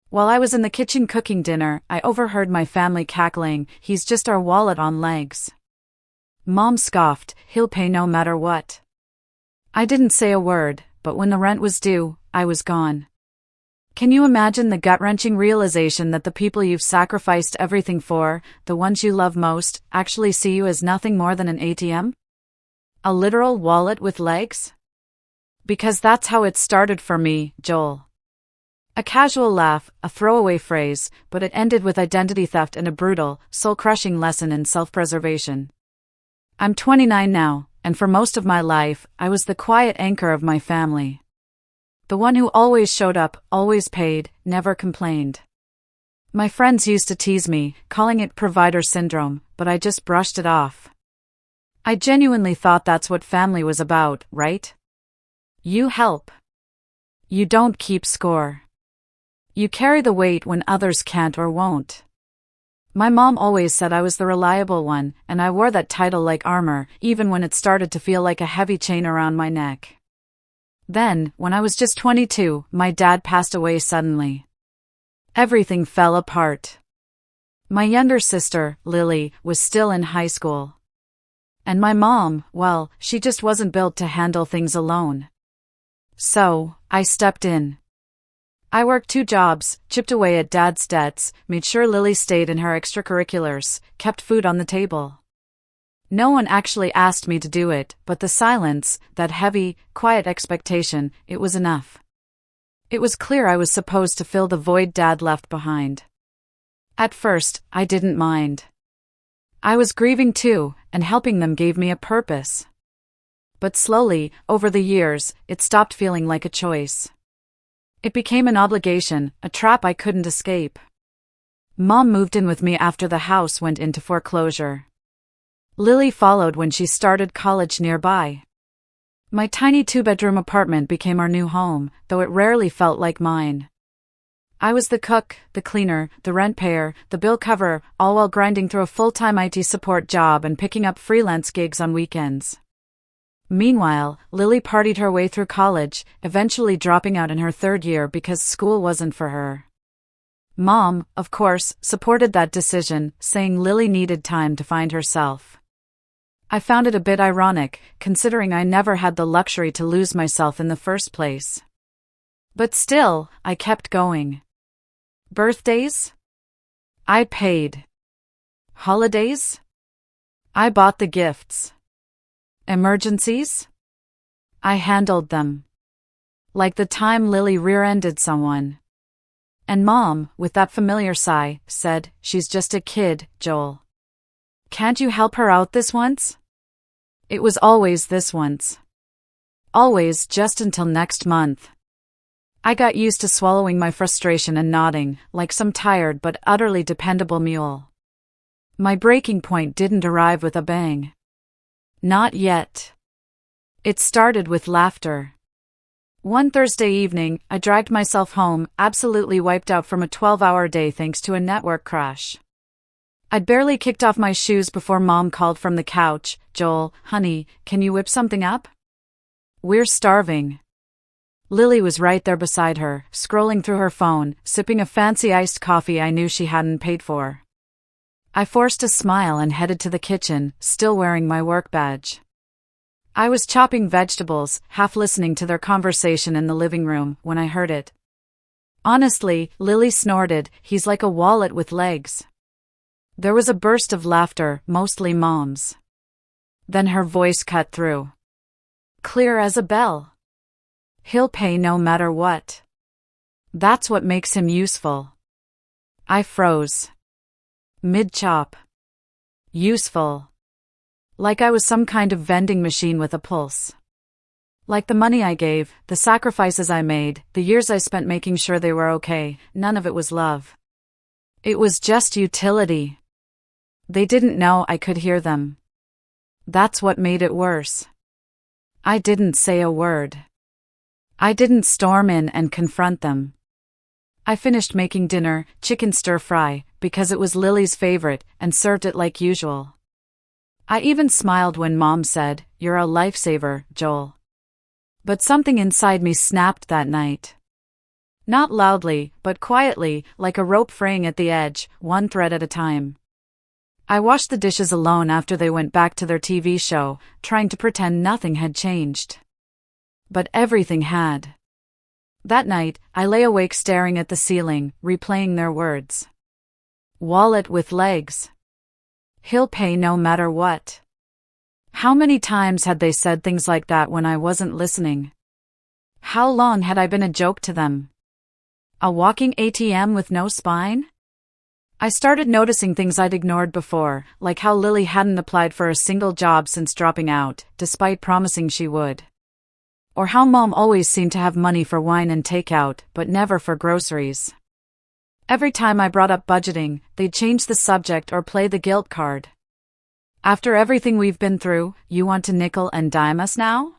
While I was in the kitchen cooking dinner, I overheard my family cackling, "He's just our wallet on legs." Mom scoffed, "He'll pay no matter what." I didn't say a word, but when the rent was due, I was gone. Can you imagine the gut-wrenching realization that the people you've sacrificed everything for, the ones you love most, actually see you as nothing more than an ATM? A literal wallet with legs? Because that's how it started for me, Joel. A casual laugh, a throwaway phrase, but it ended with identity theft and a brutal, soul-crushing lesson in self-preservation. I'm 29 now, and for most of my life, I was the quiet anchor of my family. The one who always showed up, always paid, never complained. My friends used to tease me, calling it provider syndrome, but I just brushed it off. I genuinely thought that's what family was about, right? You help. You don't keep score. You carry the weight when others can't or won't. My mom always said I was the reliable one, and I wore that title like armor, even when it started to feel like a heavy chain around my neck. Then, when I was just 22, my dad passed away suddenly. Everything fell apart. My younger sister, Lily, was still in high school. And my mom, well, she just wasn't built to handle things alone. So, I stepped in. I worked 2 jobs, chipped away at Dad's debts, made sure Lily stayed in her extracurriculars, kept food on the table. No one actually asked me to do it, but the silence, that heavy, quiet expectation, it was enough. It was clear I was supposed to fill the void Dad left behind. At first, I didn't mind. I was grieving too, and helping them gave me a purpose. But slowly, over the years, it stopped feeling like a choice. It became an obligation, a trap I couldn't escape. Mom moved in with me after the house went into foreclosure. Lily followed when she started college nearby. My tiny 2-bedroom apartment became our new home, though it rarely felt like mine. I was the cook, the cleaner, the rent payer, the bill coverer, all while grinding through a full-time IT support job and picking up freelance gigs on weekends. Meanwhile, Lily partied her way through college, eventually dropping out in her 3rd year because school wasn't for her. Mom, of course, supported that decision, saying Lily needed time to find herself. I found it a bit ironic, considering I never had the luxury to lose myself in the first place. But still, I kept going. Birthdays? I paid. Holidays? I bought the gifts. Emergencies? I handled them. Like the time Lily rear-ended someone. And Mom, with that familiar sigh, said, "She's just a kid, Joel. Can't you help her out this once?" It was always this once. Always just until next month. I got used to swallowing my frustration and nodding, like some tired but utterly dependable mule. My breaking point didn't arrive with a bang. Not yet. It started with laughter. One Thursday evening, I dragged myself home, absolutely wiped out from a 12-hour day thanks to a network crash. I'd barely kicked off my shoes before Mom called from the couch, "Joel, honey, can you whip something up? We're starving." Lily was right there beside her, scrolling through her phone, sipping a fancy iced coffee I knew she hadn't paid for. I forced a smile and headed to the kitchen, still wearing my work badge. I was chopping vegetables, half listening to their conversation in the living room, when I heard it. Honestly, Lily snorted, "He's like a wallet with legs." There was a burst of laughter, mostly Mom's. Then her voice cut through. Clear as a bell. "He'll pay no matter what. That's what makes him useful." I froze. Mid-chop. Useful. Like I was some kind of vending machine with a pulse. Like the money I gave, the sacrifices I made, the years I spent making sure they were okay, none of it was love. It was just utility. They didn't know I could hear them. That's what made it worse. I didn't say a word. I didn't storm in and confront them. I finished making dinner, chicken stir-fry, because it was Lily's favorite, and served it like usual. I even smiled when Mom said, "You're a lifesaver, Joel." But something inside me snapped that night. Not loudly, but quietly, like a rope fraying at the edge, one thread at a time. I washed the dishes alone after they went back to their TV show, trying to pretend nothing had changed. But everything had. That night, I lay awake staring at the ceiling, replaying their words. Wallet with legs. He'll pay no matter what. How many times had they said things like that when I wasn't listening? How long had I been a joke to them? A walking ATM with no spine? I started noticing things I'd ignored before, like how Lily hadn't applied for a single job since dropping out, despite promising she would. Or how Mom always seemed to have money for wine and takeout, but never for groceries. Every time I brought up budgeting, they'd change the subject or play the guilt card. After everything we've been through, you want to nickel and dime us now?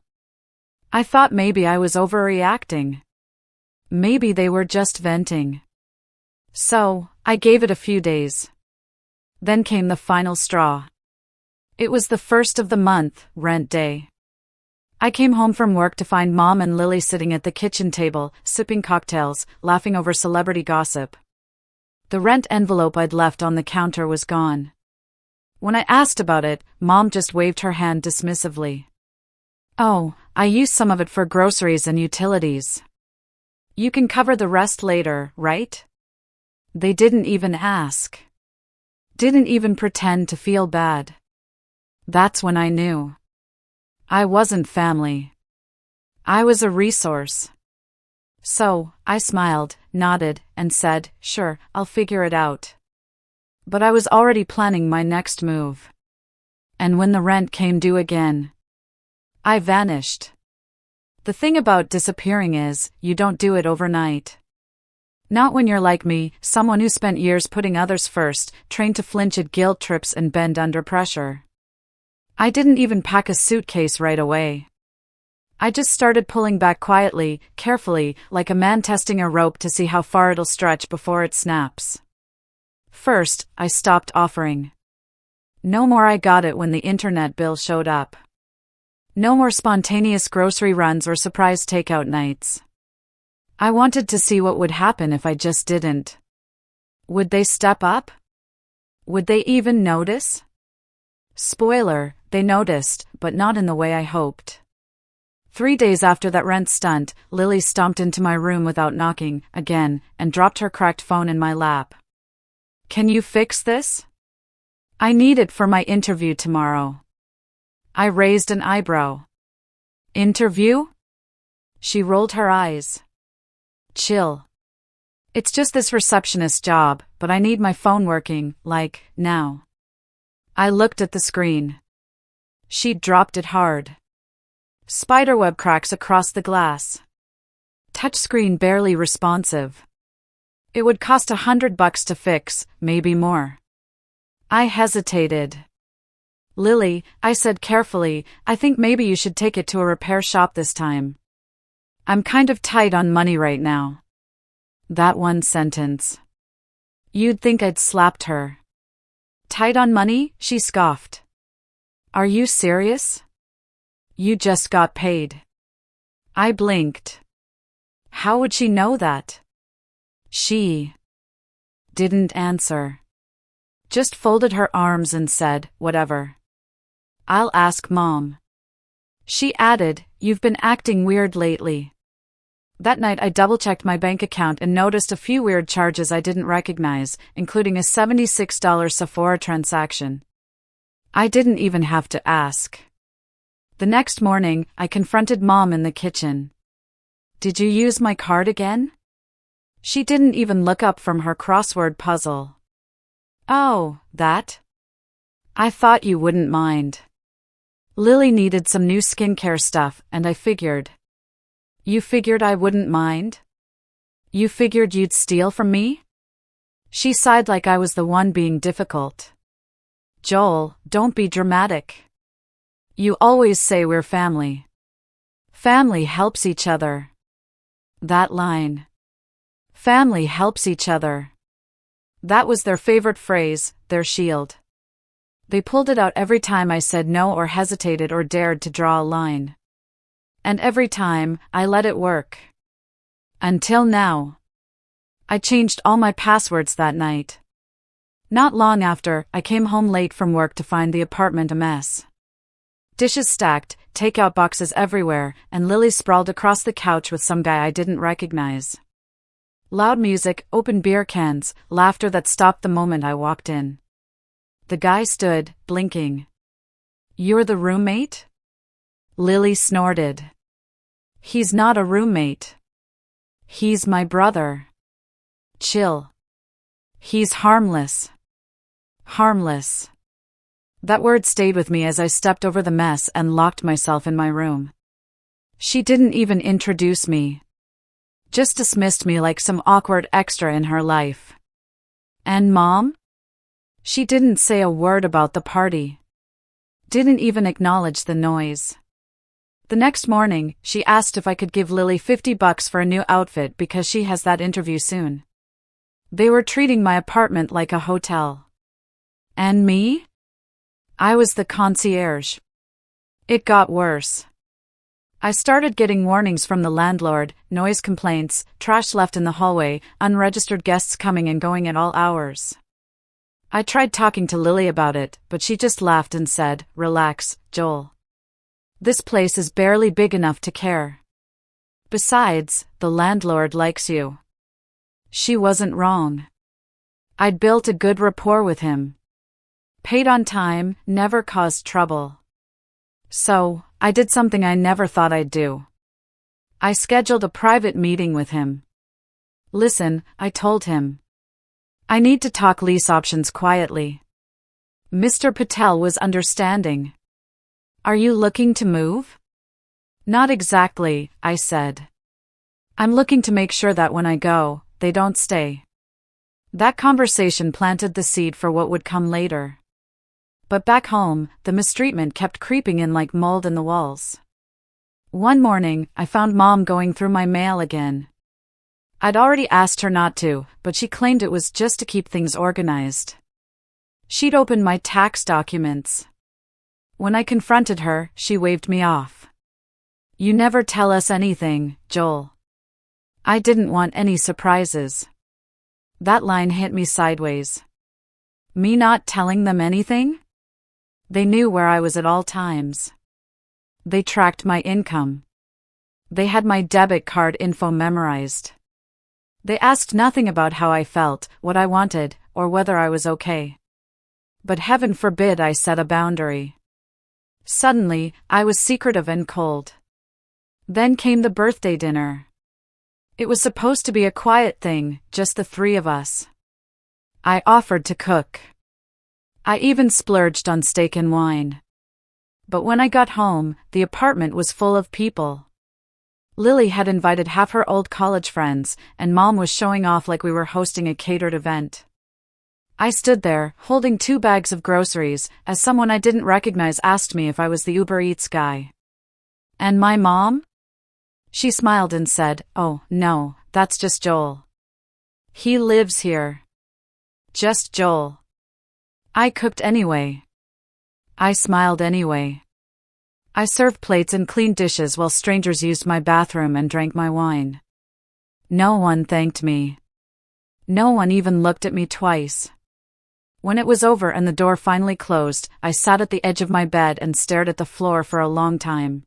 I thought maybe I was overreacting. Maybe they were just venting. So, I gave it a few days. Then came the final straw. It was the first of the month, rent day. I came home from work to find Mom and Lily sitting at the kitchen table, sipping cocktails, laughing over celebrity gossip. The rent envelope I'd left on the counter was gone. When I asked about it, Mom just waved her hand dismissively. Oh, I used some of it for groceries and utilities. You can cover the rest later, right? They didn't even ask. Didn't even pretend to feel bad. That's when I knew. I wasn't family. I was a resource. So, I smiled, nodded, and said, sure, I'll figure it out. But I was already planning my next move. And when the rent came due again, I vanished. The thing about disappearing is, you don't do it overnight. Not when you're like me, someone who spent years putting others first, trained to flinch at guilt trips and bend under pressure. I didn't even pack a suitcase right away. I just started pulling back quietly, carefully, like a man testing a rope to see how far it'll stretch before it snaps. First, I stopped offering. No more I got it when the internet bill showed up. No more spontaneous grocery runs or surprise takeout nights. I wanted to see what would happen if I just didn't. Would they step up? Would they even notice? Spoiler, they noticed, but not in the way I hoped. 3 days after that rent stunt, Lily stomped into my room without knocking, again, and dropped her cracked phone in my lap. Can you fix this? I need it for my interview tomorrow. I raised an eyebrow. Interview? She rolled her eyes. Chill. It's just this receptionist job, but I need my phone working, like, now. I looked at the screen. She dropped it hard. Spiderweb cracks across the glass. Touchscreen barely responsive. It would cost $100 to fix, maybe more. I hesitated. Lily, I said carefully, I think maybe you should take it to a repair shop this time. I'm kind of tight on money right now. That one sentence. You'd think I'd slapped her. Tight on money? She scoffed. Are you serious? You just got paid. I blinked. How would she know that? She didn't answer. Just folded her arms and said, whatever. I'll ask Mom. She added, you've been acting weird lately. That night I double-checked my bank account and noticed a few weird charges I didn't recognize, including a $76 Sephora transaction. I didn't even have to ask. The next morning, I confronted Mom in the kitchen. Did you use my card again? She didn't even look up from her crossword puzzle. Oh, that? I thought you wouldn't mind. Lily needed some new skincare stuff, and I figured. You figured I wouldn't mind? You figured you'd steal from me? She sighed like I was the one being difficult. Joel, don't be dramatic. You always say we're family. Family helps each other. That line. Family helps each other. That was their favorite phrase, their shield. They pulled it out every time I said no or hesitated or dared to draw a line. And every time, I let it work. Until now. I changed all my passwords that night. Not long after, I came home late from work to find the apartment a mess. Dishes stacked, takeout boxes everywhere, and Lily sprawled across the couch with some guy I didn't recognize. Loud music, open beer cans, laughter that stopped the moment I walked in. The guy stood, blinking. "You're the roommate?" Lily snorted. "He's not a roommate. He's my brother." "Chill. He's harmless." Harmless. That word stayed with me as I stepped over the mess and locked myself in my room. She didn't even introduce me. Just dismissed me like some awkward extra in her life. And Mom? She didn't say a word about the party. Didn't even acknowledge the noise. The next morning, she asked if I could give Lily $50 for a new outfit because she has that interview soon. They were treating my apartment like a hotel. And me? I was the concierge. It got worse. I started getting warnings from the landlord, noise complaints, trash left in the hallway, unregistered guests coming and going at all hours. I tried talking to Lily about it, but she just laughed and said, "Relax, Joel. This place is barely big enough to care. Besides, the landlord likes you." She wasn't wrong. I'd built a good rapport with him. Paid on time, never caused trouble. So, I did something I never thought I'd do. I scheduled a private meeting with him. "Listen," I told him. "I need to talk lease options quietly." Mr. Patel was understanding. "Are you looking to move?" "Not exactly," I said. "I'm looking to make sure that when I go, they don't stay." That conversation planted the seed for what would come later. But back home, the mistreatment kept creeping in like mold in the walls. One morning, I found Mom going through my mail again. I'd already asked her not to, but she claimed it was just to keep things organized. She'd opened my tax documents. When I confronted her, she waved me off. "You never tell us anything, Joel." I didn't want any surprises. That line hit me sideways. Me not telling them anything? They knew where I was at all times. They tracked my income. They had my debit card info memorized. They asked nothing about how I felt, what I wanted, or whether I was okay. But heaven forbid I set a boundary. Suddenly, I was secretive and cold. Then came the birthday dinner. It was supposed to be a quiet thing, just the three of us. I offered to cook. I even splurged on steak and wine. But when I got home, the apartment was full of people. Lily had invited half her old college friends, and Mom was showing off like we were hosting a catered event. I stood there, holding 2 bags of groceries, as someone I didn't recognize asked me if I was the Uber Eats guy. "And my mom?" She smiled and said, "Oh, no, that's just Joel. He lives here." Just Joel. I cooked anyway. I smiled anyway. I served plates and cleaned dishes while strangers used my bathroom and drank my wine. No one thanked me. No one even looked at me twice. When it was over and the door finally closed, I sat at the edge of my bed and stared at the floor for a long time.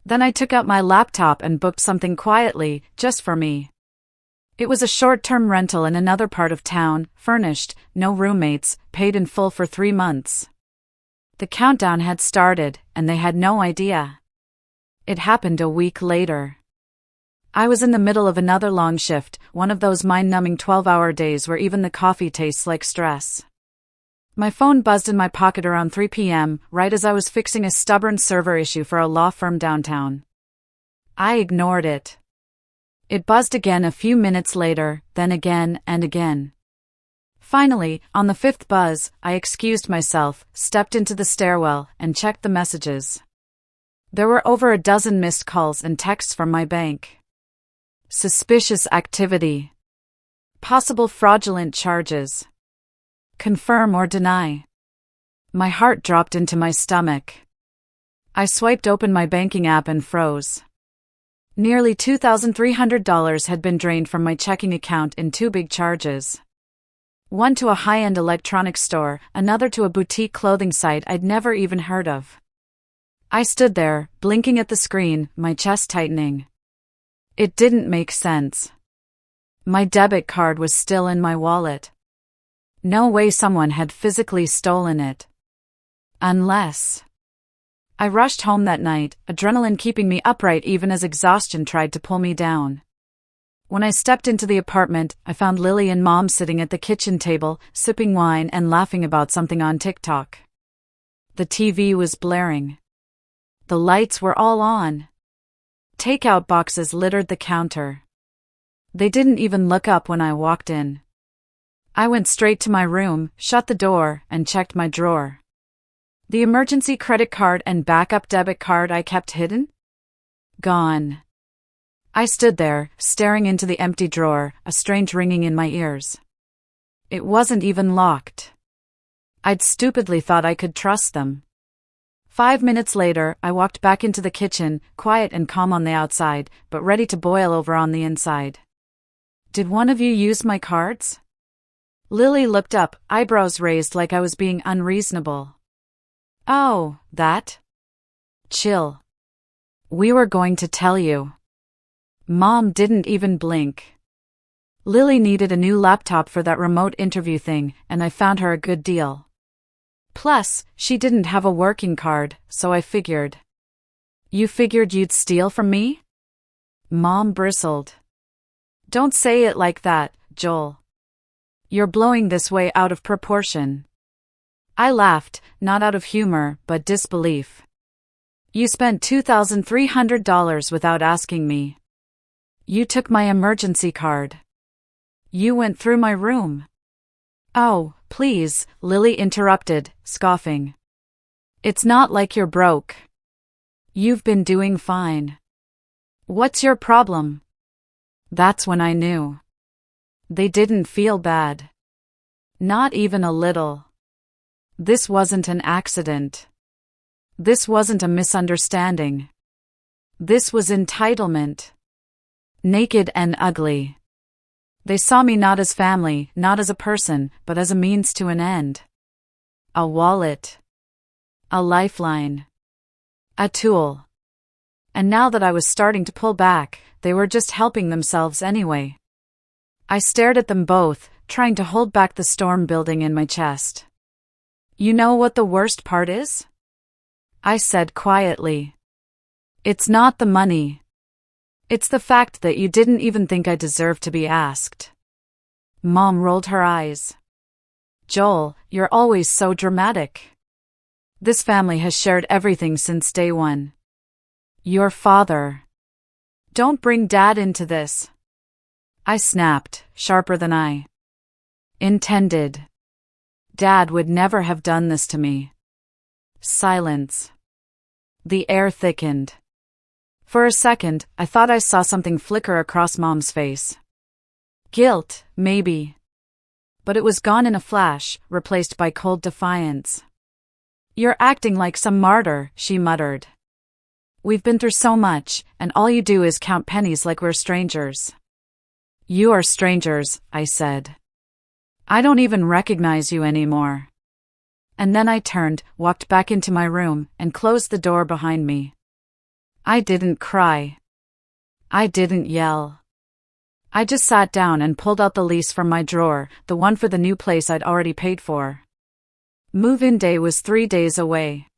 Then I took out my laptop and booked something quietly, just for me. It was a short-term rental in another part of town, furnished, no roommates, paid in full for 3 months. The countdown had started, and they had no idea. It happened a week later. I was in the middle of another long shift, one of those mind-numbing 12-hour days where even the coffee tastes like stress. My phone buzzed in my pocket around 3 p.m., right as I was fixing a stubborn server issue for a law firm downtown. I ignored it. It buzzed again a few minutes later, then again and again. Finally, on the 5th buzz, I excused myself, stepped into the stairwell, and checked the messages. There were over a dozen missed calls and texts from my bank. Suspicious activity. Possible fraudulent charges. Confirm or deny. My heart dropped into my stomach. I swiped open my banking app and froze. Nearly $2,300 had been drained from my checking account in two big charges. One to a high-end electronics store, another to a boutique clothing site I'd never even heard of. I stood there, blinking at the screen, my chest tightening. It didn't make sense. My debit card was still in my wallet. No way someone had physically stolen it. Unless... I rushed home that night, adrenaline keeping me upright even as exhaustion tried to pull me down. When I stepped into the apartment, I found Lily and Mom sitting at the kitchen table, sipping wine and laughing about something on TikTok. The TV was blaring. The lights were all on. Takeout boxes littered the counter. They didn't even look up when I walked in. I went straight to my room, shut the door, and checked my drawer. The emergency credit card and backup debit card I kept hidden? Gone. I stood there, staring into the empty drawer, a strange ringing in my ears. It wasn't even locked. I'd stupidly thought I could trust them. 5 minutes later, I walked back into the kitchen, quiet and calm on the outside, but ready to boil over on the inside. Did one of you use my cards? Lily looked up, eyebrows raised like I was being unreasonable. Oh, that? Chill. We were going to tell you. Mom didn't even blink. Lily needed a new laptop for that remote interview thing, and I found her a good deal. Plus, she didn't have a working card, so I figured. You figured you'd steal from me? Mom bristled. Don't say it like that, Joel. You're blowing this way out of proportion. I laughed, not out of humor, but disbelief. You spent $2,300 without asking me. You took my emergency card. You went through my room. Oh, please, Lily interrupted, scoffing. It's not like you're broke. You've been doing fine. What's your problem? That's when I knew. They didn't feel bad. Not even a little. This wasn't an accident. This wasn't a misunderstanding. This was entitlement. Naked and ugly. They saw me not as family, not as a person, but as a means to an end. A wallet. A lifeline. A tool. And now that I was starting to pull back, they were just helping themselves anyway. I stared at them both, trying to hold back the storm building in my chest. You know what the worst part is? I said quietly. It's not the money. It's the fact that you didn't even think I deserved to be asked. Mom rolled her eyes. Joel, you're always so dramatic. This family has shared everything since day one. Your father. Don't bring Dad into this. I snapped, sharper than I intended. Dad would never have done this to me. Silence. The air thickened. For a second, I thought I saw something flicker across Mom's face. Guilt, maybe. But it was gone in a flash, replaced by cold defiance. You're acting like some martyr, she muttered. We've been through so much, and all you do is count pennies like we're strangers. You are strangers, I said. I don't even recognize you anymore. And then I turned, walked back into my room, and closed the door behind me. I didn't cry. I didn't yell. I just sat down and pulled out the lease from my drawer, the one for the new place I'd already paid for. Move-in day was 3 days away.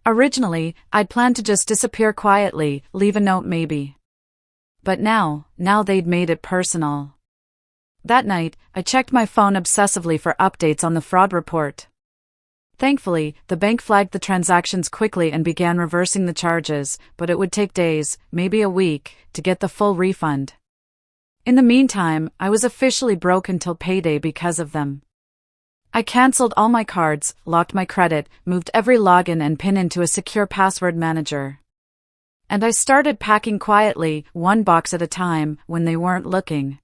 Originally, I'd planned to just disappear quietly, leave a note maybe. But now they'd made it personal. That night, I checked my phone obsessively for updates on the fraud report. Thankfully, the bank flagged the transactions quickly and began reversing the charges, but it would take days, maybe a week, to get the full refund. In the meantime, I was officially broke until payday because of them. I canceled all my cards, locked my credit, moved every login and PIN into a secure password manager. And I started packing quietly, one box at a time, when they weren't looking.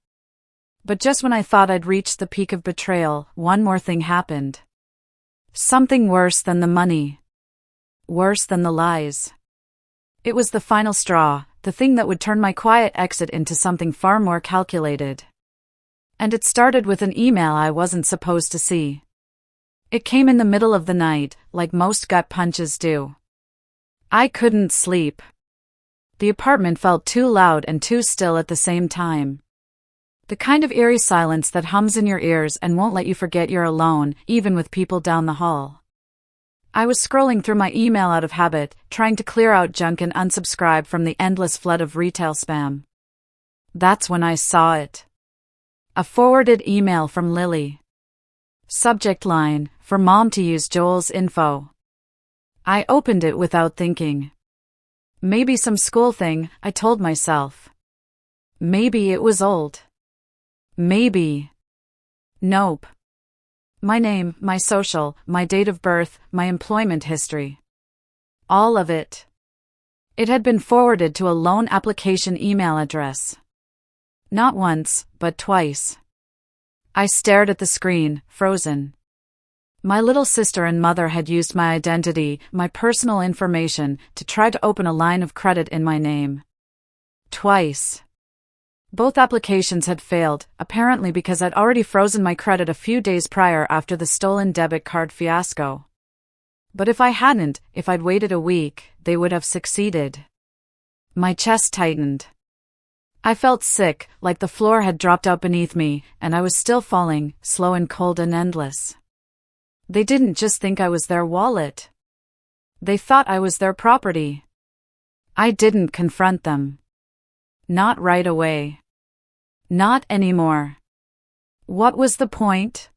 But just when I thought I'd reached the peak of betrayal, one more thing happened. Something worse than the money. Worse than the lies. It was the final straw, the thing that would turn my quiet exit into something far more calculated. And it started with an email I wasn't supposed to see. It came in the middle of the night, like most gut punches do. I couldn't sleep. The apartment felt too loud and too still at the same time. The kind of eerie silence that hums in your ears and won't let you forget you're alone, even with people down the hall. I was scrolling through my email out of habit, trying to clear out junk and unsubscribe from the endless flood of retail spam. That's when I saw it. A forwarded email from Lily. Subject line, for Mom to use Joel's info. I opened it without thinking. Maybe some school thing, I told myself. Maybe it was old. Maybe. Nope. My name, my social, my date of birth, my employment history. All of it. It had been forwarded to a loan application email address. Not once, but twice. I stared at the screen, frozen. My little sister and mother had used my identity, my personal information, to try to open a line of credit in my name. Twice. Both applications had failed, apparently because I'd already frozen my credit a few days prior after the stolen debit card fiasco. But if I hadn't, if I'd waited a week, they would have succeeded. My chest tightened. I felt sick, like the floor had dropped out beneath me, and I was still falling, slow and cold and endless. They didn't just think I was their wallet. They thought I was their property. I didn't confront them. Not right away. Not anymore. What was the point?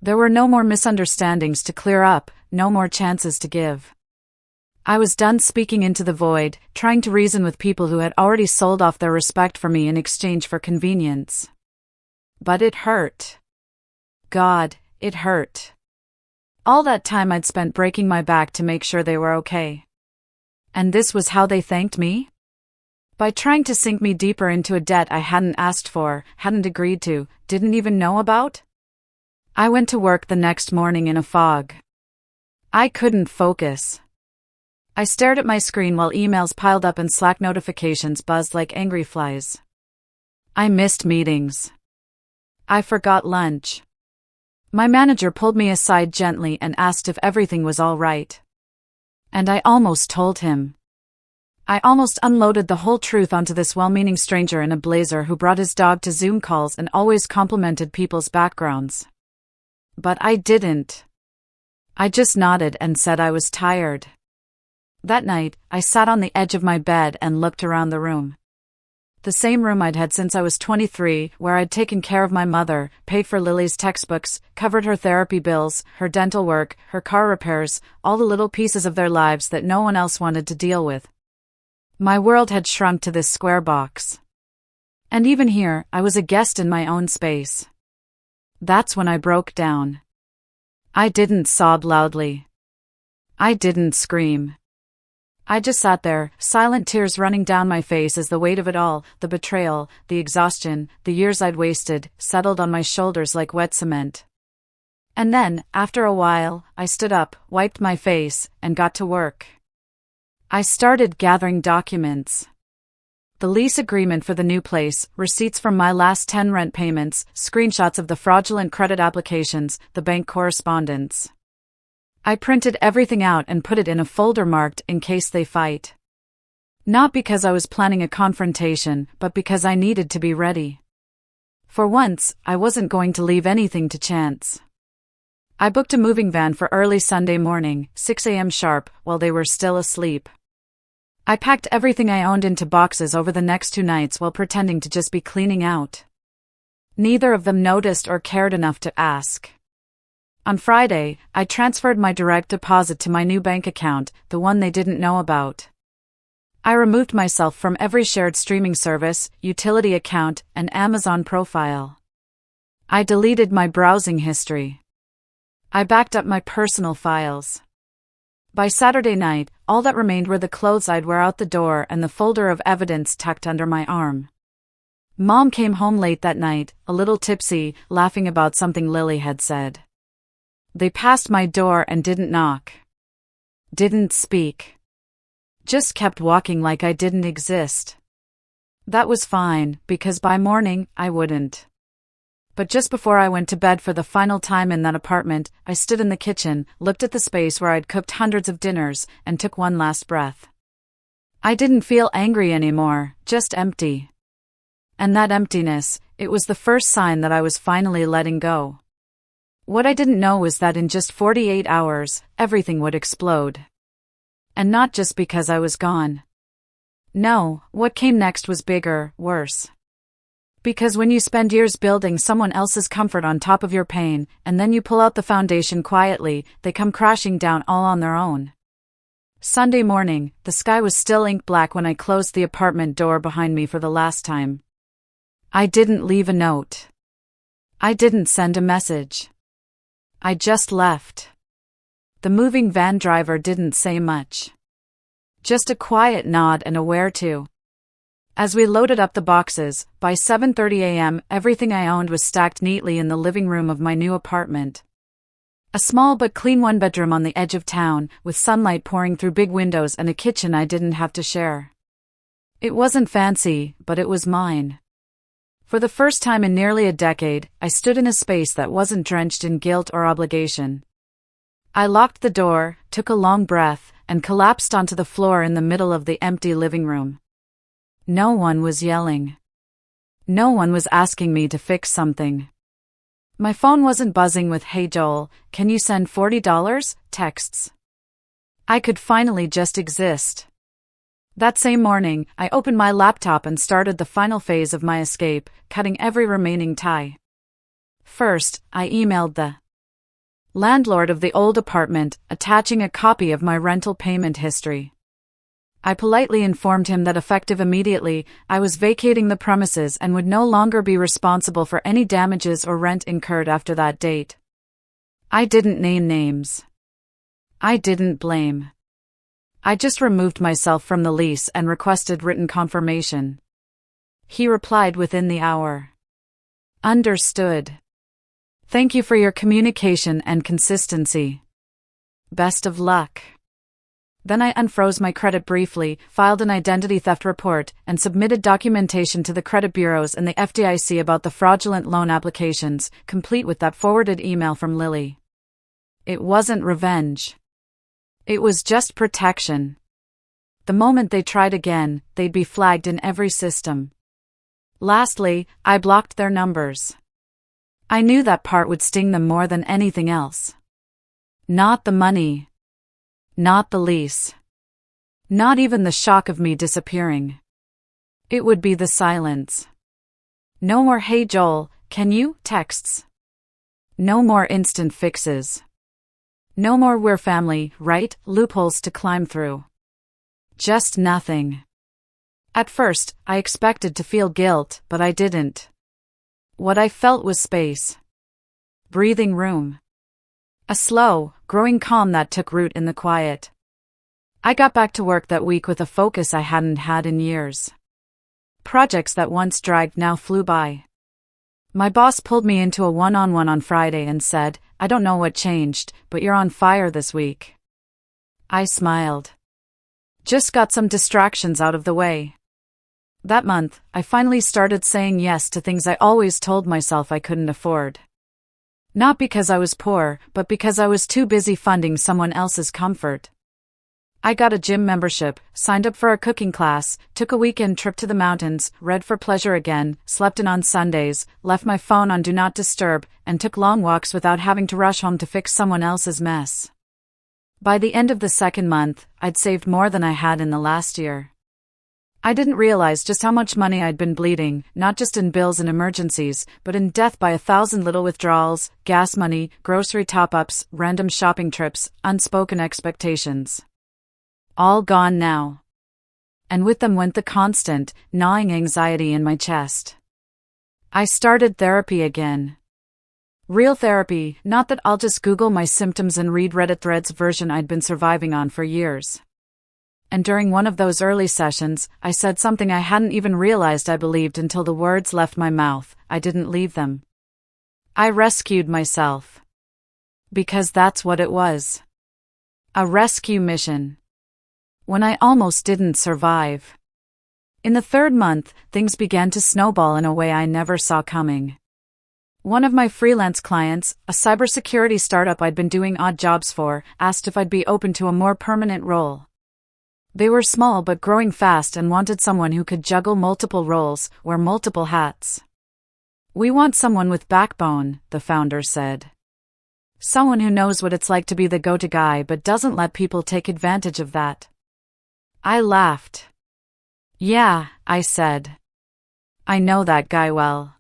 There were no more misunderstandings to clear up, no more chances to give. I was done speaking into the void, trying to reason with people who had already sold off their respect for me in exchange for convenience. But it hurt. God, it hurt. All that time I'd spent breaking my back to make sure they were okay. And this was how they thanked me? By trying to sink me deeper into a debt I hadn't asked for, hadn't agreed to, didn't even know about? I went to work the next morning in a fog. I couldn't focus. I stared at my screen while emails piled up and Slack notifications buzzed like angry flies. I missed meetings. I forgot lunch. My manager pulled me aside gently and asked if everything was all right. And I almost told him. I almost unloaded the whole truth onto this well-meaning stranger in a blazer who brought his dog to Zoom calls and always complimented people's backgrounds. But I didn't. I just nodded and said I was tired. That night, I sat on the edge of my bed and looked around the room. The same room I'd had since I was 23, where I'd taken care of my mother, paid for Lily's textbooks, covered her therapy bills, her dental work, her car repairs, all the little pieces of their lives that no one else wanted to deal with. My world had shrunk to this square box. And even here, I was a guest in my own space. That's when I broke down. I didn't sob loudly. I didn't scream. I just sat there, silent tears running down my face as the weight of it all, the betrayal, the exhaustion, the years I'd wasted, settled on my shoulders like wet cement. And then, after a while, I stood up, wiped my face, and got to work. I started gathering documents. The lease agreement for the new place, receipts from my last 10 rent payments, screenshots of the fraudulent credit applications, the bank correspondence. I printed everything out and put it in a folder marked in case they fight. Not because I was planning a confrontation, but because I needed to be ready. For once, I wasn't going to leave anything to chance. I booked a moving van for early Sunday morning, 6 a.m. sharp, while they were still asleep. I packed everything I owned into boxes over the next 2 nights while pretending to just be cleaning out. Neither of them noticed or cared enough to ask. On Friday, I transferred my direct deposit to my new bank account, the one they didn't know about. I removed myself from every shared streaming service, utility account, and Amazon profile. I deleted my browsing history. I backed up my personal files. By Saturday night, all that remained were the clothes I'd wear out the door and the folder of evidence tucked under my arm. Mom came home late that night, a little tipsy, laughing about something Lily had said. They passed my door and didn't knock. Didn't speak. Just kept walking like I didn't exist. That was fine, because by morning, I wouldn't. But just before I went to bed for the final time in that apartment, I stood in the kitchen, looked at the space where I'd cooked hundreds of dinners, and took one last breath. I didn't feel angry anymore, just empty. And that emptiness, it was the first sign that I was finally letting go. What I didn't know was that in just 48 hours, everything would explode. And not just because I was gone. No, what came next was bigger, worse. Because when you spend years building someone else's comfort on top of your pain, and then you pull out the foundation quietly, they come crashing down all on their own. Sunday morning, the sky was still ink black when I closed the apartment door behind me for the last time. I didn't leave a note. I didn't send a message. I just left. The moving van driver didn't say much. Just a quiet nod and a where to. As we loaded up the boxes, by 7:30 a.m., everything I owned was stacked neatly in the living room of my new apartment. A small but clean one-bedroom on the edge of town, with sunlight pouring through big windows and a kitchen I didn't have to share. It wasn't fancy, but it was mine. For the first time in nearly a decade, I stood in a space that wasn't drenched in guilt or obligation. I locked the door, took a long breath, and collapsed onto the floor in the middle of the empty living room. No one was yelling. No one was asking me to fix something. My phone wasn't buzzing with "Hey Joel, can you send $40?" texts. I could finally just exist. That same morning, I opened my laptop and started the final phase of my escape, cutting every remaining tie. First, I emailed the landlord of the old apartment, attaching a copy of my rental payment history. I politely informed him that effective immediately, I was vacating the premises and would no longer be responsible for any damages or rent incurred after that date. I didn't name names. I didn't blame. I just removed myself from the lease and requested written confirmation. He replied within the hour. Understood. Thank you for your communication and consistency. Best of luck. Then I unfroze my credit briefly, filed an identity theft report, and submitted documentation to the credit bureaus and the FDIC about the fraudulent loan applications, complete with that forwarded email from Lily. It wasn't revenge. It was just protection. The moment they tried again, they'd be flagged in every system. Lastly, I blocked their numbers. I knew that part would sting them more than anything else. Not the money. Not the lease. Not even the shock of me disappearing. It would be the silence. No more "Hey Joel, can you?" texts. No more instant fixes. No more "We're family, right?" loopholes to climb through. Just nothing. At first, I expected to feel guilt, but I didn't. What I felt was space. Breathing room. A slow, growing calm that took root in the quiet. I got back to work that week with a focus I hadn't had in years. Projects that once dragged now flew by. My boss pulled me into a one-on-one on Friday and said, "I don't know what changed, but you're on fire this week." I smiled. Just got some distractions out of the way. That month, I finally started saying yes to things I always told myself I couldn't afford. Not because I was poor, but because I was too busy funding someone else's comfort. I got a gym membership, signed up for a cooking class, took a weekend trip to the mountains, read for pleasure again, slept in on Sundays, left my phone on Do Not Disturb, and took long walks without having to rush home to fix someone else's mess. By the end of the second month, I'd saved more than I had in the last year. I didn't realize just how much money I'd been bleeding, not just in bills and emergencies, but in death by 1,000 little withdrawals, gas money, grocery top-ups, random shopping trips, unspoken expectations. All gone now. And with them went the constant, gnawing anxiety in my chest. I started therapy again. Real therapy, not that I'll just Google my symptoms and read Reddit threads version I'd been surviving on for years. And during one of those early sessions, I said something I hadn't even realized I believed until the words left my mouth. I didn't leave them. I rescued myself. Because that's what it was. A rescue mission. when I almost didn't survive. In the third month, things began to snowball in a way I never saw coming. One of my freelance clients, a cybersecurity startup I'd been doing odd jobs for, asked if I'd be open to a more permanent role. They were small but growing fast and wanted someone who could juggle multiple roles, wear multiple hats. "We want someone with backbone," the founder said. "Someone who knows what it's like to be the go-to guy but doesn't let people take advantage of that." I laughed. "Yeah," I said. "I know that guy well."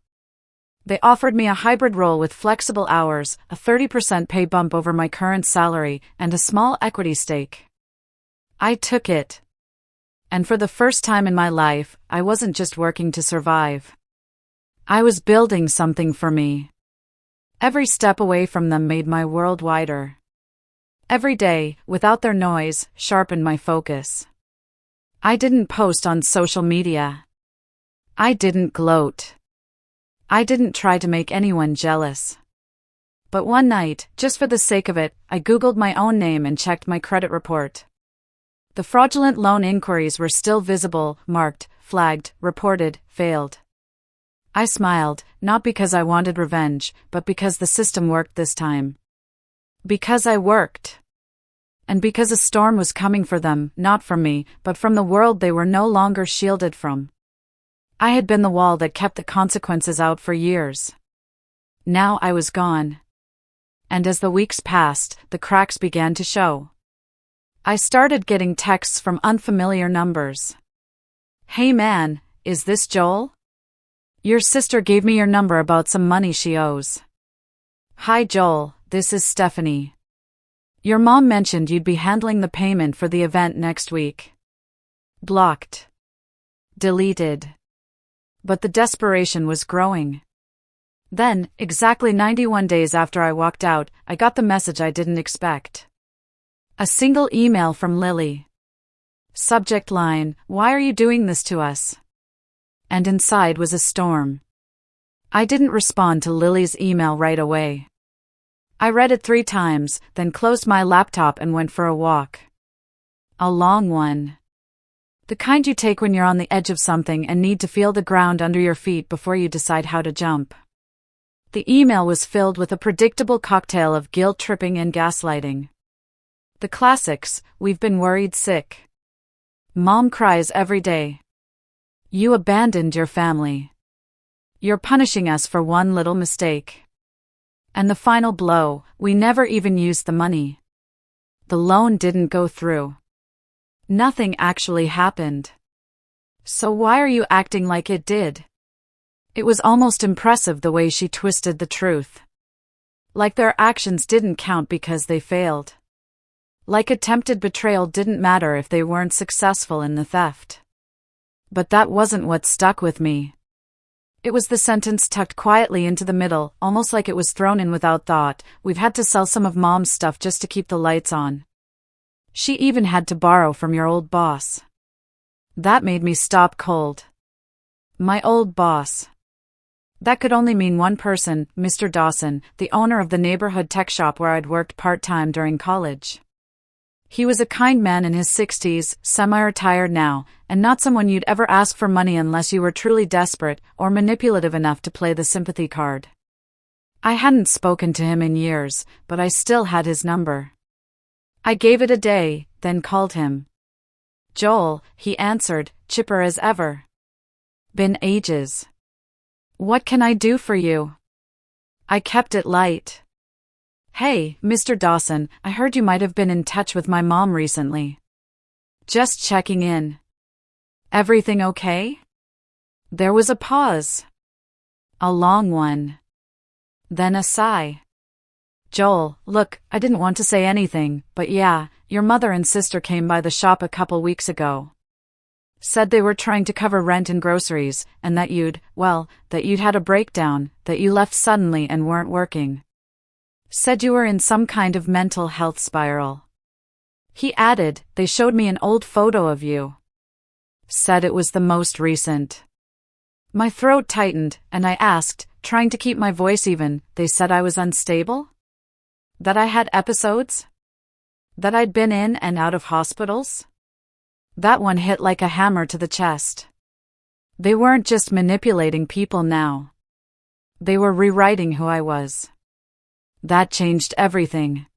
They offered me a hybrid role with flexible hours, a 30% pay bump over my current salary, and a small equity stake. I took it. And for the first time in my life, I wasn't just working to survive. I was building something for me. Every step away from them made my world wider. Every day, without their noise, sharpened my focus. I didn't post on social media. I didn't gloat. I didn't try to make anyone jealous. But one night, just for the sake of it, I Googled my own name and checked my credit report. The fraudulent loan inquiries were still visible, marked, flagged, reported, failed. I smiled, not because I wanted revenge, but because the system worked this time. Because I worked. And because a storm was coming for them, not from me, but from the world they were no longer shielded from. I had been the wall that kept the consequences out for years. Now I was gone. And as the weeks passed, the cracks began to show. I started getting texts from unfamiliar numbers. "Hey man, is this Joel? Your sister gave me your number about some money she owes." "Hi Joel, this is Stephanie. Your mom mentioned you'd be handling the payment for the event next week." Blocked. Deleted. But the desperation was growing. Then, exactly 91 days after I walked out, I got the message I didn't expect. A single email from Lily. Subject line, "Why are you doing this to us?" And inside was a storm. I didn't respond to Lily's email right away. I read it 3 times, then closed my laptop and went for a walk. A long one. The kind you take when you're on the edge of something and need to feel the ground under your feet before you decide how to jump. The email was filled with a predictable cocktail of guilt-tripping and gaslighting. The classics, "We've been worried sick." "Mom cries every day." "You abandoned your family." "You're punishing us for one little mistake." And the final blow, "We never even used the money." The loan didn't go through. Nothing actually happened. So why are you acting like it did? It was almost impressive the way she twisted the truth. Like their actions didn't count because they failed. Like attempted betrayal didn't matter if they weren't successful in the theft. But that wasn't what stuck with me. It was the sentence tucked quietly into the middle, almost like it was thrown in without thought. "We've had to sell some of Mom's stuff just to keep the lights on. She even had to borrow from your old boss." That made me stop cold. My old boss. That could only mean one person, Mr. Dawson, the owner of the neighborhood tech shop where I'd worked part-time during college. He was a kind man in his 60s, semi-retired now, and not someone you'd ever ask for money unless you were truly desperate or manipulative enough to play the sympathy card. I hadn't spoken to him in years, but I still had his number. I gave it a day, then called him. "Joel," he answered, chipper as ever. "Been ages. What can I do for you?" I kept it light. "Hey, Mr. Dawson, I heard you might have been in touch with my mom recently. Just checking in. Everything okay?" There was a pause. A long one. Then a sigh. "Joel, look, I didn't want to say anything, but yeah, your mother and sister came by the shop a couple weeks ago. Said they were trying to cover rent and groceries, and that you'd had a breakdown, that you left suddenly and weren't working. Said you were in some kind of mental health spiral." He added, "They showed me an old photo of you. Said it was the most recent." My throat tightened, and I asked, trying to keep my voice even, "They said I was unstable? That I had episodes? That I'd been in and out of hospitals?" That one hit like a hammer to the chest. They weren't just manipulating people now. They were rewriting who I was. That changed everything.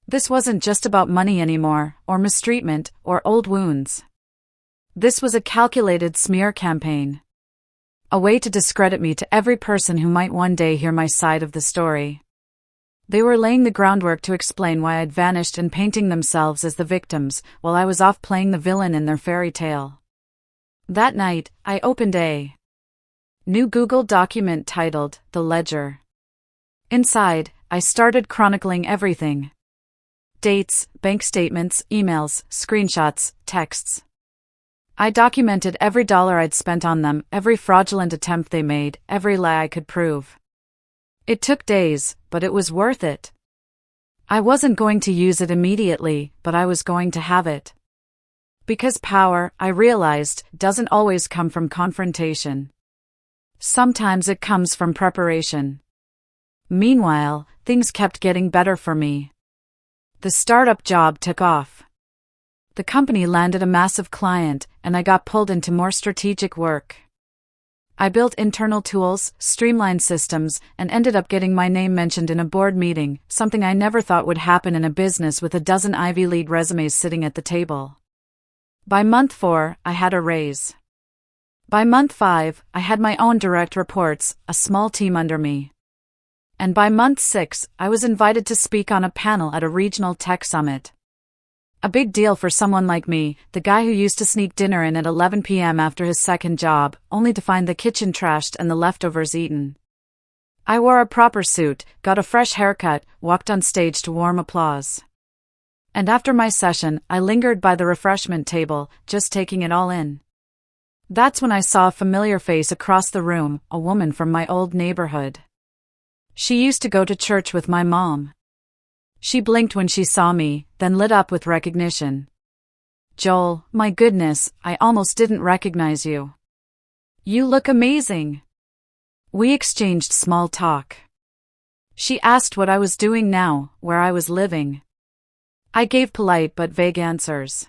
This wasn't just about money anymore, or mistreatment, or old wounds. This was a calculated smear campaign. A way to discredit me to every person who might one day hear my side of the story. They were laying the groundwork to explain why I'd vanished and painting themselves as the victims, while I was off playing the villain in their fairy tale. That night, I opened a new Google document titled The Ledger. Inside, I started chronicling everything. Dates, bank statements, emails, screenshots, texts. I documented every dollar I'd spent on them, every fraudulent attempt they made, every lie I could prove. It took days, but it was worth it. I wasn't going to use it immediately, but I was going to have it. Because power, I realized, doesn't always come from confrontation. Sometimes it comes from preparation. Meanwhile, things kept getting better for me. The startup job took off. The company landed a massive client, and I got pulled into more strategic work. I built internal tools, streamlined systems, and ended up getting my name mentioned in a board meeting, something I never thought would happen in a business with a dozen Ivy League resumes sitting at the table. By month 4, I had a raise. By month 5, I had my own direct reports, a small team under me. And by month 6, I was invited to speak on a panel at a regional tech summit. A big deal for someone like me, the guy who used to sneak dinner in at 11 p.m. after his second job, only to find the kitchen trashed and the leftovers eaten. I wore a proper suit, got a fresh haircut, walked on stage to warm applause. And after my session, I lingered by the refreshment table, just taking it all in. That's when I saw a familiar face across the room, a woman from my old neighborhood. She used to go to church with my mom. She blinked when she saw me, then lit up with recognition. "Joel, my goodness, I almost didn't recognize you. You look amazing." We exchanged small talk. She asked what I was doing now, where I was living. I gave polite but vague answers.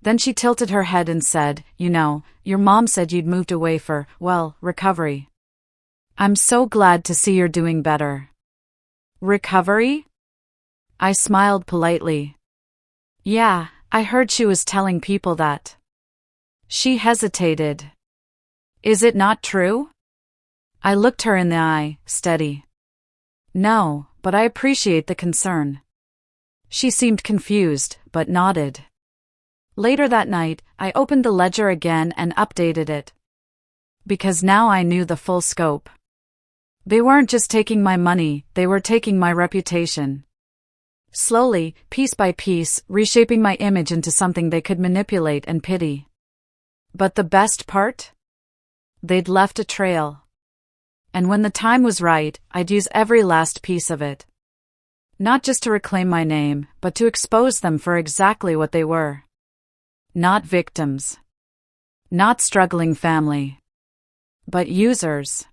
Then she tilted her head and said, "You know, your mom said you'd moved away for, well, recovery. I'm so glad to see you're doing better." "Recovery?" I smiled politely. "Yeah, I heard she was telling people that." She hesitated. "Is it not true?" I looked her in the eye, steady. "No, but I appreciate the concern." She seemed confused, but nodded. Later that night, I opened the ledger again and updated it. Because now I knew the full scope. They weren't just taking my money, they were taking my reputation. Slowly, piece by piece, reshaping my image into something they could manipulate and pity. But the best part? They'd left a trail. And when the time was right, I'd use every last piece of it. Not just to reclaim my name, but to expose them for exactly what they were. Not victims. Not struggling family. But users.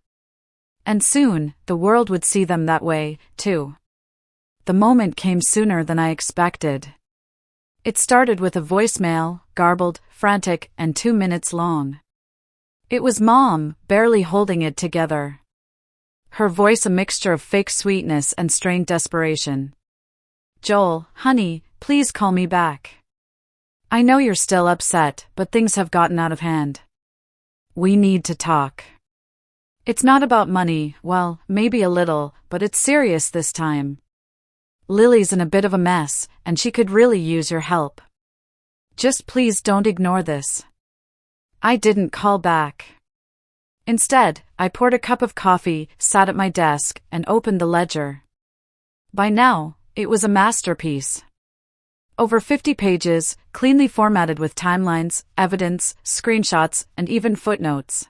And soon, the world would see them that way, too. The moment came sooner than I expected. It started with a voicemail, garbled, frantic, and 2 minutes long. It was Mom, barely holding it together. Her voice a mixture of fake sweetness and strained desperation. "Joel, honey, please call me back. I know you're still upset, but things have gotten out of hand. We need to talk. It's not about money, well, maybe a little, but it's serious this time. Lily's in a bit of a mess, and she could really use your help. Just please don't ignore this." I didn't call back. Instead, I poured a cup of coffee, sat at my desk, and opened the ledger. By now, it was a masterpiece. Over 50 pages, cleanly formatted with timelines, evidence, screenshots, and even footnotes.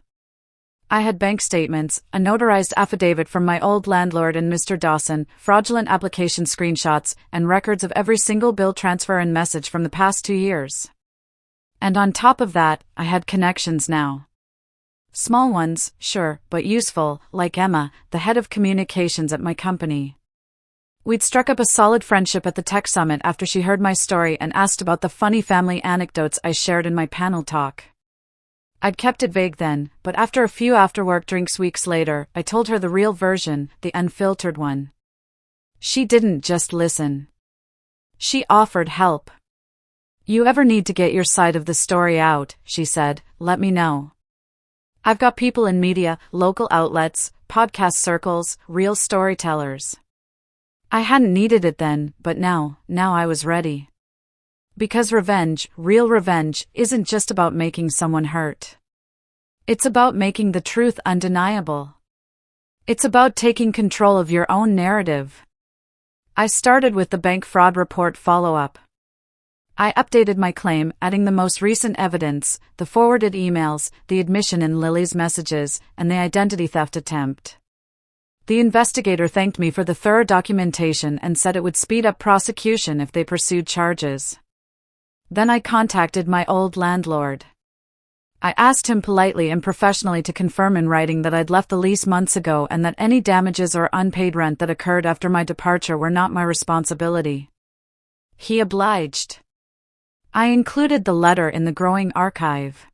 I had bank statements, a notarized affidavit from my old landlord and Mr. Dawson, fraudulent application screenshots, and records of every single bill transfer and message from the past 2 years. And on top of that, I had connections now. Small ones, sure, but useful, like Emma, the head of communications at my company. We'd struck up a solid friendship at the tech summit after she heard my story and asked about the funny family anecdotes I shared in my panel talk. I'd kept it vague then, but after a few after-work drinks weeks later, I told her the real version, the unfiltered one. She didn't just listen. She offered help. "You ever need to get your side of the story out," she said, "let me know. I've got people in media, local outlets, podcast circles, real storytellers." I hadn't needed it then, but now I was ready. Because revenge, real revenge, isn't just about making someone hurt. It's about making the truth undeniable. It's about taking control of your own narrative. I started with the bank fraud report follow-up. I updated my claim, adding the most recent evidence, the forwarded emails, the admission in Lily's messages, and the identity theft attempt. The investigator thanked me for the thorough documentation and said it would speed up prosecution if they pursued charges. Then I contacted my old landlord. I asked him politely and professionally to confirm in writing that I'd left the lease months ago and that any damages or unpaid rent that occurred after my departure were not my responsibility. He obliged. I included the letter in the growing archive.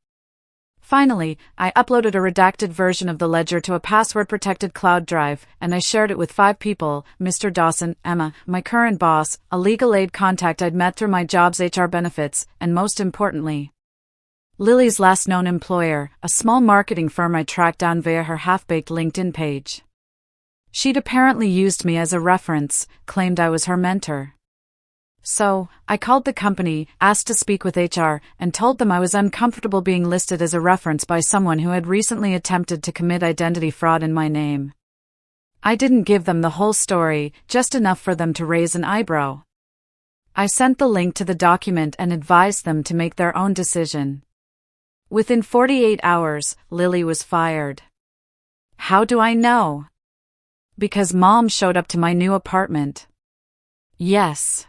Finally, I uploaded a redacted version of the ledger to a password-protected cloud drive, and I shared it with 5 people: Mr. Dawson, Emma, my current boss, a legal aid contact I'd met through my job's HR benefits, and most importantly, Lily's last known employer, a small marketing firm I tracked down via her half-baked LinkedIn page. She'd apparently used me as a reference, claimed I was her mentor. So, I called the company, asked to speak with HR, and told them I was uncomfortable being listed as a reference by someone who had recently attempted to commit identity fraud in my name. I didn't give them the whole story, just enough for them to raise an eyebrow. I sent the link to the document and advised them to make their own decision. Within 48 hours, Lily was fired. How do I know? Because Mom showed up to my new apartment. Yes.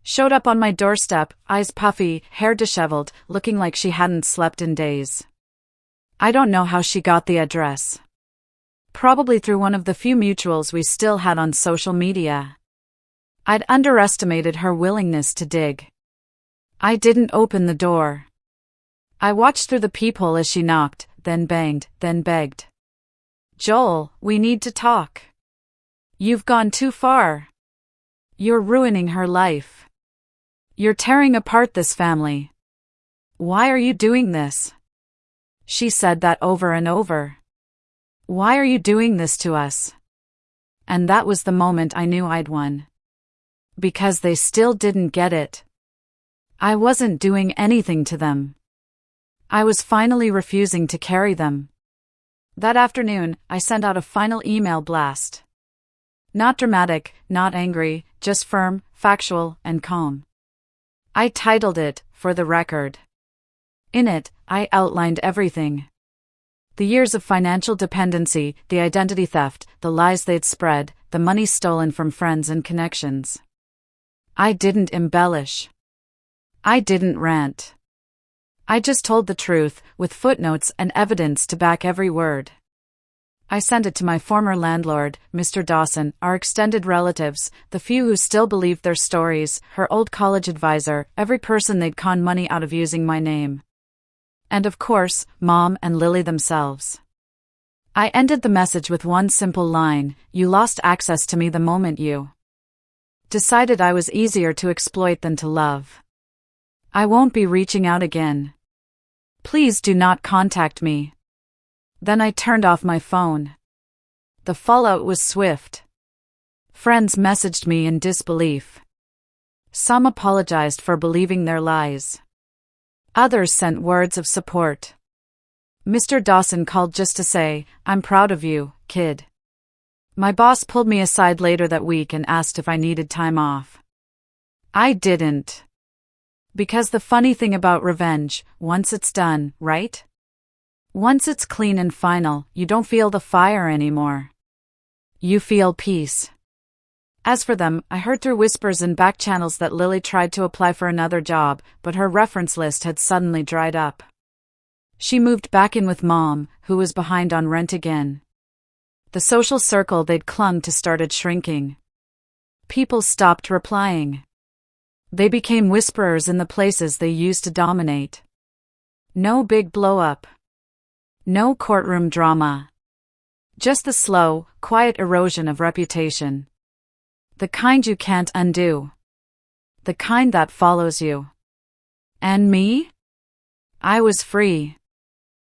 Showed up on my doorstep, eyes puffy, hair disheveled, looking like she hadn't slept in days. I don't know how she got the address. Probably through one of the few mutuals we still had on social media. I'd underestimated her willingness to dig. I didn't open the door. I watched through the peephole as she knocked, then banged, then begged. "Joel, we need to talk. You've gone too far. You're ruining her life. You're tearing apart this family. Why are you doing this?" She said that over and over. "Why are you doing this to us?" And that was the moment I knew I'd won. Because they still didn't get it. I wasn't doing anything to them. I was finally refusing to carry them. That afternoon, I sent out a final email blast. Not dramatic, not angry, just firm, factual, and calm. I titled it, "For the Record." In it, I outlined everything. The years of financial dependency, the identity theft, the lies they'd spread, the money stolen from friends and connections. I didn't embellish. I didn't rant. I just told the truth, with footnotes and evidence to back every word. I sent it to my former landlord, Mr. Dawson, our extended relatives, the few who still believed their stories, her old college advisor, every person they'd conned money out of using my name. And of course, Mom and Lily themselves. I ended the message with one simple line: "You lost access to me the moment you decided I was easier to exploit than to love. I won't be reaching out again. Please do not contact me." Then I turned off my phone. The fallout was swift. Friends messaged me in disbelief. Some apologized for believing their lies. Others sent words of support. Mr. Dawson called just to say, "I'm proud of you, kid." My boss pulled me aside later that week and asked if I needed time off. I didn't. Because the funny thing about revenge, once it's done, right? Once it's clean and final, you don't feel the fire anymore. You feel peace. As for them, I heard through whispers and back channels that Lily tried to apply for another job, but her reference list had suddenly dried up. She moved back in with Mom, who was behind on rent again. The social circle they'd clung to started shrinking. People stopped replying. They became whisperers in the places they used to dominate. No big blow-up. No courtroom drama. Just the slow, quiet erosion of reputation. The kind you can't undo. The kind that follows you. And me? I was free.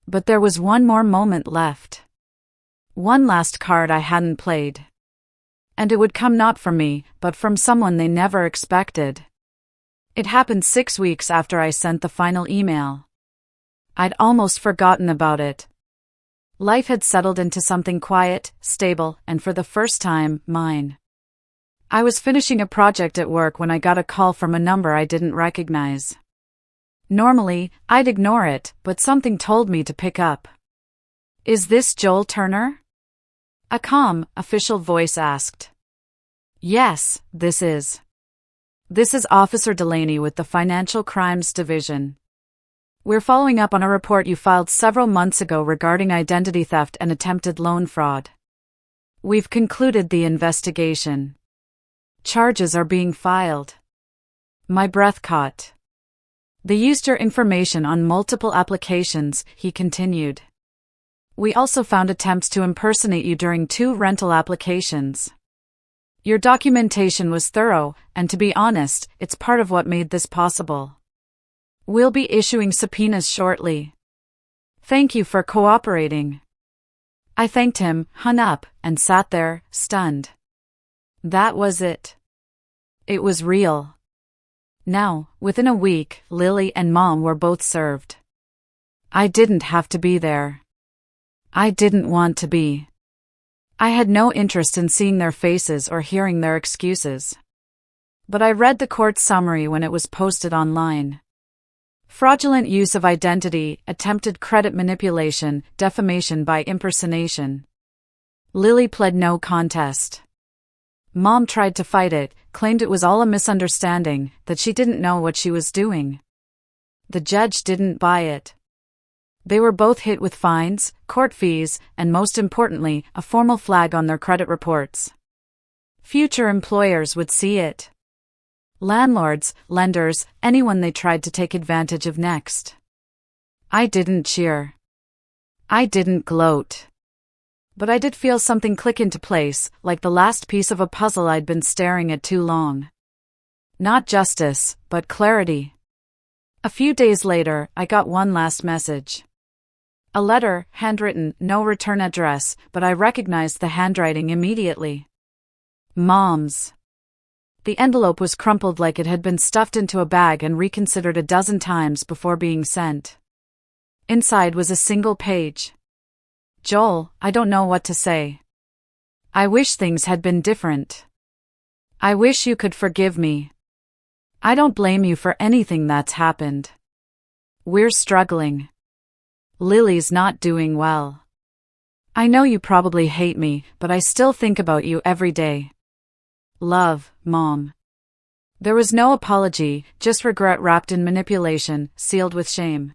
But there was one more moment left. One last card I hadn't played. And it would come not from me, but from someone they never expected. It happened 6 weeks after I sent the final email. I'd almost forgotten about it. Life had settled into something quiet, stable, and for the first time, mine. I was finishing a project at work when I got a call from a number I didn't recognize. Normally, I'd ignore it, but something told me to pick up. "Is this Joel Turner?" A calm, official voice asked. "Yes, this is. This is Officer Delaney with the Financial Crimes Division. We're following up on a report you filed several months ago regarding identity theft and attempted loan fraud. We've concluded the investigation. Charges are being filed." My breath caught. "They used your information on multiple applications," he continued. "We also found attempts to impersonate you during 2 rental applications. Your documentation was thorough, and to be honest, it's part of what made this possible. We'll be issuing subpoenas shortly. Thank you for cooperating." I thanked him, hung up, and sat there, stunned. That was it. It was real. Now, within a week, Lily and Mom were both served. I didn't have to be there. I didn't want to be. I had no interest in seeing their faces or hearing their excuses. But I read the court summary when it was posted online. Fraudulent use of identity, attempted credit manipulation, defamation by impersonation. Lily pled no contest. Mom tried to fight it, claimed it was all a misunderstanding, that she didn't know what she was doing. The judge didn't buy it. They were both hit with fines, court fees, and most importantly, a formal flag on their credit reports. Future employers would see it. Landlords, lenders, anyone they tried to take advantage of next. I didn't cheer. I didn't gloat. But I did feel something click into place, like the last piece of a puzzle I'd been staring at too long. Not justice, but clarity. A few days later, I got one last message. A letter, handwritten, no return address, but I recognized the handwriting immediately. Mom's. The envelope was crumpled like it had been stuffed into a bag and reconsidered a dozen times before being sent. Inside was a single page. "Joel, I don't know what to say. I wish things had been different. I wish you could forgive me. I don't blame you for anything that's happened. We're struggling. Lily's not doing well. I know you probably hate me, but I still think about you every day. Love, Mom." There was no apology, just regret wrapped in manipulation, sealed with shame.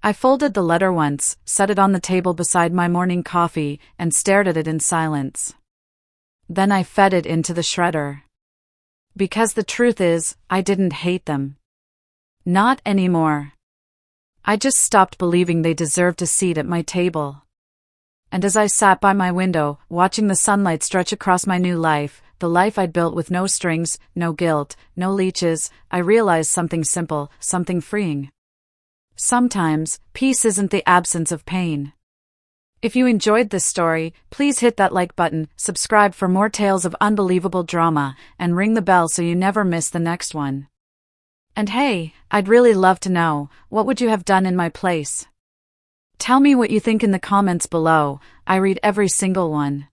I folded the letter once, set it on the table beside my morning coffee, and stared at it in silence. Then I fed it into the shredder. Because the truth is, I didn't hate them. Not anymore. I just stopped believing they deserved a seat at my table. And as I sat by my window, watching the sunlight stretch across my new life, the life I'd built with no strings, no guilt, no leeches, I realized something simple, something freeing. Sometimes, peace isn't the absence of pain. If you enjoyed this story, please hit that like button, subscribe for more tales of unbelievable drama, and ring the bell so you never miss the next one. And hey, I'd really love to know, what would you have done in my place? Tell me what you think in the comments below. I read every single one.